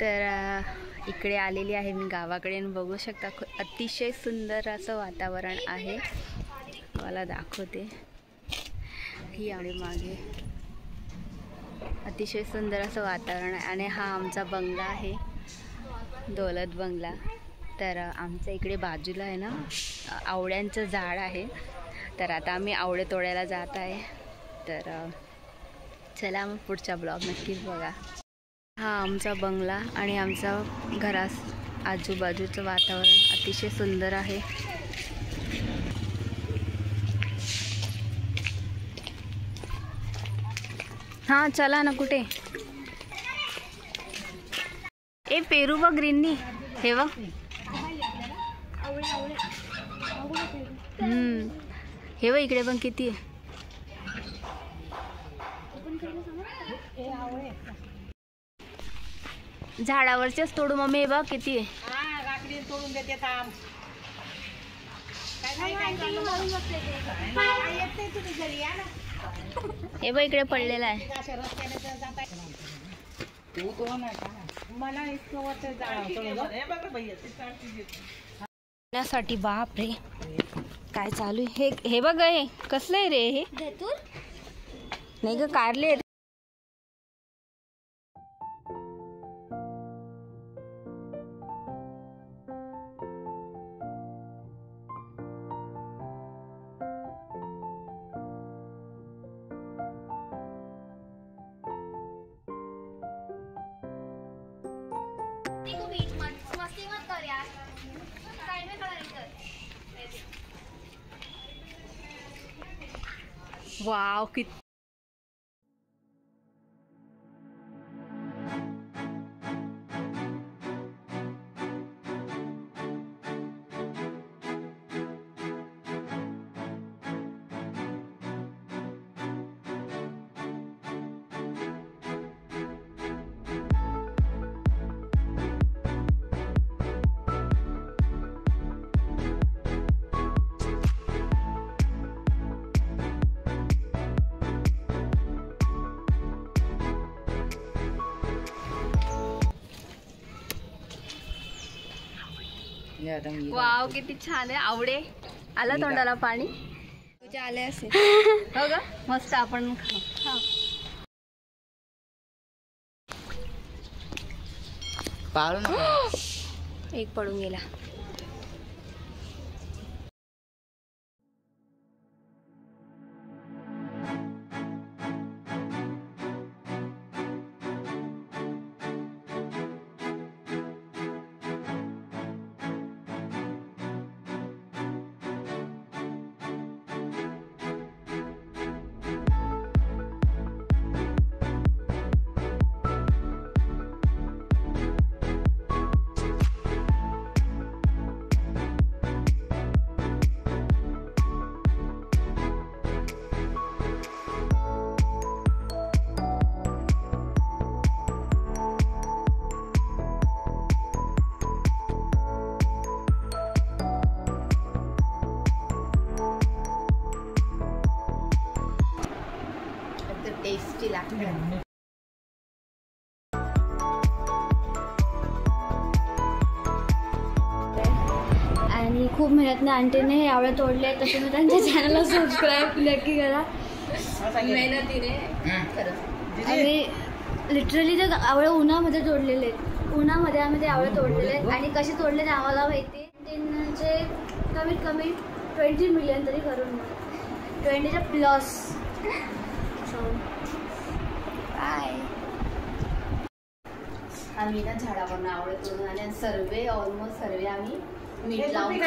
तर इकडे आलेली आहे मी गावाकडे आणि बघू शकता अतिशय सुंदर असं वातावरण आहे. मला दाखवते ही आणि मागे अतिशय सुंदर असं वातावरण आहे. आणि हा आमचा बंगला आहे, दौलत बंगला. तर आमच्या इकडे बाजूला आहे ना आवळ्यांचं झाड आहे. तर आता आम्ही आवळे तोडायला जात आहे. तर चला मग पुढचा ब्लॉग नक्कीच बघा. हा आमचा बंगला आणि आमचा घरास आजूबाजूचं वातावरण अतिशय सुंदर आहे. हां चला ना. कुठे ए पेरू बघ ग्रीननी हे बघ. हे बघ इकडे पण किती आहे. झाडावरचेच तोडू मम्मी. हे बघ किती आहे. तोडून देते थांब. हे बघ इकडे पडलेला आहे. साठी बाप रे काय चालू आहे. हे बघ हे कसलं आहे रे. हे नाही ग कारले. वाव किती वाव किती छान आहे. आवडे आला तोंडाला पाणी. तुझे आले असे हो ग मस्त. आपण एक पडून गेला. टेस्टी लागते. आणि खूप मेहनतने आंटीने आवळे तोडले. तसे मी त्यांच्या चॅनलला सबस्क्राईब नक्की करा. मेहनतीने आणि लिटरली ते आवळे उन्हामध्ये तोडलेले आहेत. उन्हामध्ये आम्ही ते आवळे तोडलेले आहेत. आणि कसे तोडले ते आम्हाला माहिती. म्हणजे कमीत कमी 20 मिलियन तरी करून 20च्या प्लस. आम्ही ना झाडावरून आवळे तोडून आणि सर्वे ऑलमोस्ट सर्वे आम्ही नीट लावून